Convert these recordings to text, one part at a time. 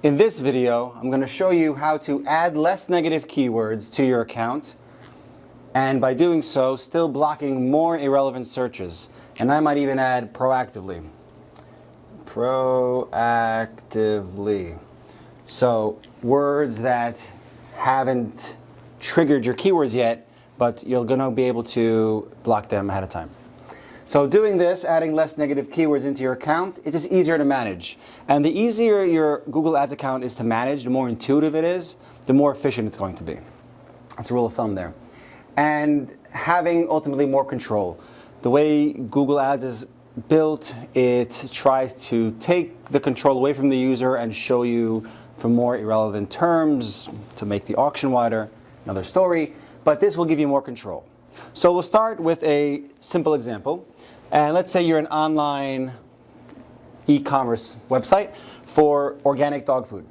In this video, I'm going to show you how to add less negative keywords to your account, and by doing so, still blocking more irrelevant searches. And I might even add proactively. Proactively. So, words that haven't triggered your keywords yet, but you're going to be able to block them ahead of time. So doing this, adding less negative keywords into your account, it's just easier to manage. And the easier your Google Ads account is to manage, the more intuitive it is, the more efficient it's going to be. That's a rule of thumb there. And having ultimately more control. The way Google Ads is built, it tries to take the control away from the user and show you for more irrelevant terms to make the auction wider, another story, but this will give you more control. So we'll start with a simple example. And let's say you're an online e-commerce website for organic dog food.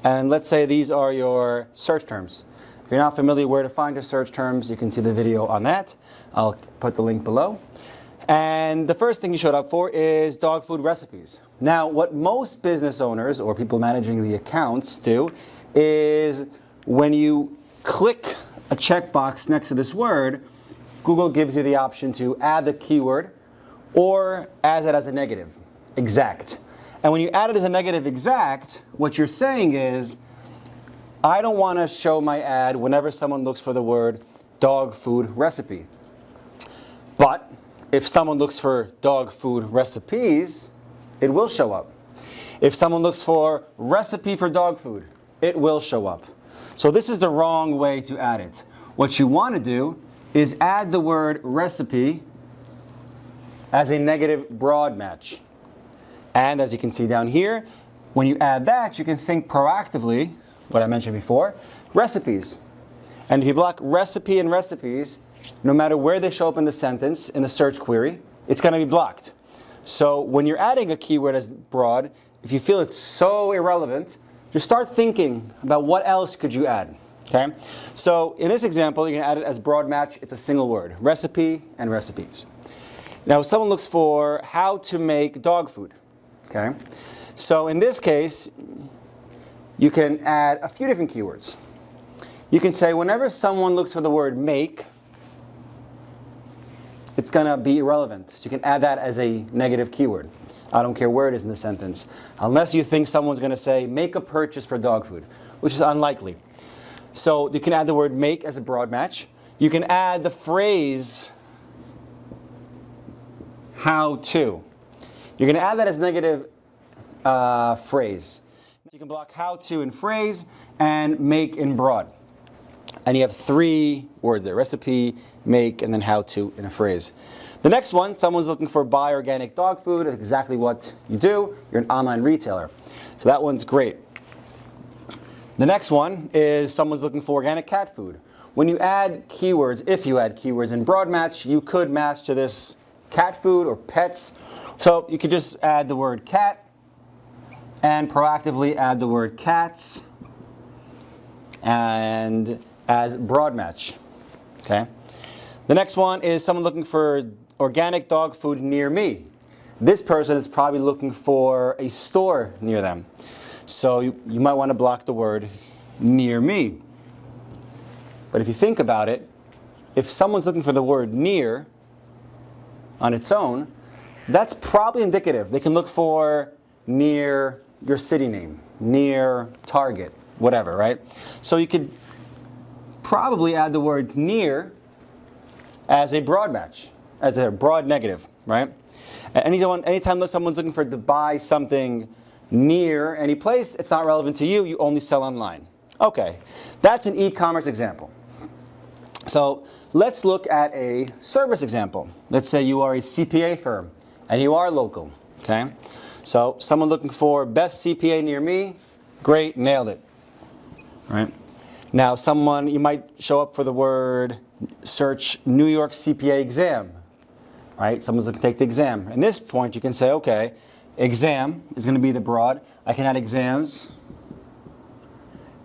And let's say these are your search terms. If you're not familiar where to find your search terms, you can see the video on that. I'll put the link below. And the first thing you showed up for is dog food recipes. Now, what most business owners or people managing the accounts do is when you click a checkbox next to this word, Google gives you the option to add the keyword or add it as a negative, exact. And when you add it as a negative exact, what you're saying is, I don't want to show my ad whenever someone looks for the word dog food recipe. But if someone looks for dog food recipes, it will show up. If someone looks for recipe for dog food, it will show up. So this is the wrong way to add it. What you want to do is add the word recipe as a negative broad match. And as you can see down here, when you add that, you can think proactively, what I mentioned before, recipes. And if you block recipe and recipes, no matter where they show up in the sentence, in the search query, it's going to be blocked. So when you're adding a keyword as broad, if you feel it's so irrelevant, just start thinking about what else could you add. Okay? So in this example, you can add it as broad match. It's a single word, recipe and recipes. Now, if someone looks for how to make dog food, okay? So in this case, you can add a few different keywords. You can say whenever someone looks for the word make, it's going to be irrelevant. So you can add that as a negative keyword. I don't care where it is in the sentence, unless you think someone's going to say make a purchase for dog food, which is unlikely. So you can add the word make as a broad match. You can add the phrase how to. You're going to add that as negative phrase. You can block how to in phrase and make in broad. And you have three words there, recipe, make, and then how to in a phrase. The next one, someone's looking for buy organic dog food. That's exactly what you do. You're an online retailer. So that one's great. The next one is someone's looking for organic cat food. When you add keywords, if you add keywords in broad match, you could match to this cat food or pets. So you could just add the word cat and proactively add the word cats and as broad match. Okay. The next one is someone looking for organic dog food near me. This person is probably looking for a store near them. So you might want to block the word near me. But if you think about it, if someone's looking for the word near on its own, that's probably indicative. They can look for near your city name, near Target, whatever, right? So you could probably add the word near as a broad match, as a broad negative, right? Anytime someone's looking for to buy something near any place, it's not relevant to you. You only sell online. Okay, that's an e-commerce example. So let's look at a service example. Let's say you are a CPA firm and you are local. Okay, so someone looking for best CPA near me, great, nailed it. All right. Now you might show up for the word search New York CPA exam. Right, someone's looking to take the exam. At this point, you can say, okay, exam is going to be the broad. I can add exams.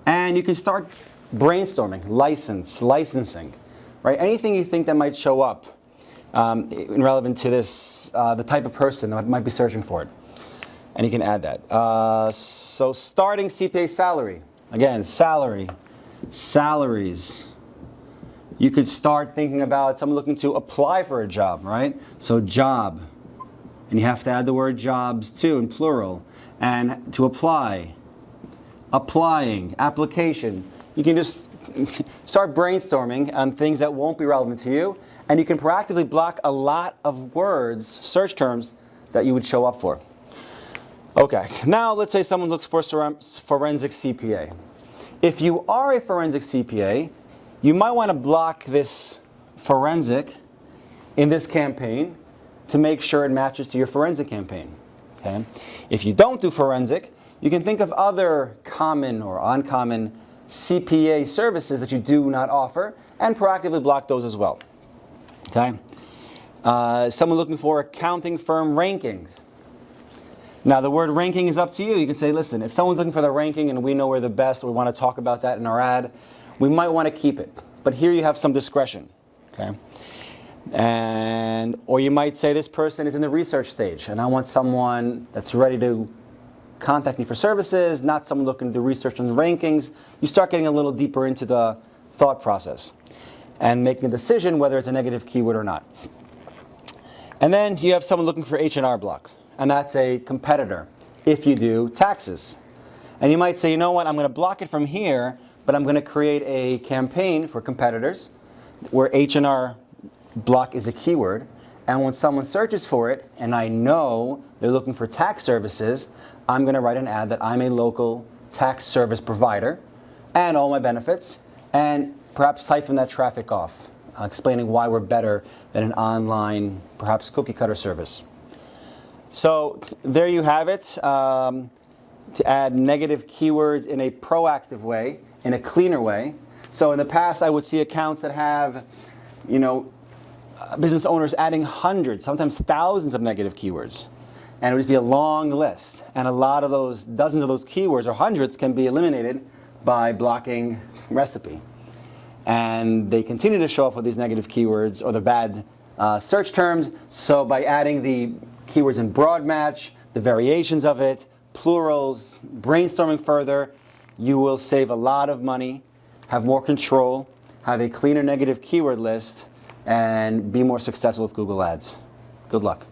And you can start brainstorming, licensing, right? Anything you think that might show up relevant to this, the type of person that might be searching for it. and you can add that. So starting CPA salary. Again, salary, salaries. You could start thinking about someone looking to apply for a job, right? So job, and you have to add the word jobs too in plural. And to apply, applying, application. You can just start brainstorming on things that won't be relevant to you, and you can proactively block a lot of words, search terms, that you would show up for. Okay, now let's say someone looks for forensic CPA. If you are a forensic CPA, you might want to block this forensic in this campaign to make sure it matches to your forensic campaign. Okay? If you don't do forensic, you can think of other common or uncommon CPA services that you do not offer and proactively block those as well. Okay? Someone looking for accounting firm rankings. Now the word ranking is up to you. You can say, listen, if someone's looking for the ranking and we know we're the best, or we want to talk about that in our ad, we might want to keep it. But here you have some discretion. Okay? Or you might say this person is in the research stage and I want someone that's ready to contact me for services, not someone looking to do research on the rankings. You start getting a little deeper into the thought process and making a decision whether it's a negative keyword or not. And then you have someone looking for H&R Block, and that's a competitor if you do taxes. And you might say, you know what, I'm going to block it from here, but I'm going to create a campaign for competitors where H&R Block is a keyword, and when someone searches for it and I know they're looking for tax services, I'm going to write an ad that I'm a local tax service provider and all my benefits, and perhaps siphon that traffic off, explaining why we're better than an online, perhaps cookie cutter service. So there you have it. To add negative keywords in a proactive way, in a cleaner way. So in the past, I would see accounts that have, business owners adding hundreds, sometimes thousands of negative keywords. And it would just be a long list. And a lot of those, dozens of those keywords or hundreds can be eliminated by blocking recipe. And they continue to show up with these negative keywords or the bad search terms. So by adding the keywords in broad match, the variations of it, plurals, brainstorming further, you will save a lot of money, have more control, have a cleaner negative keyword list, and be more successful with Google Ads. Good luck.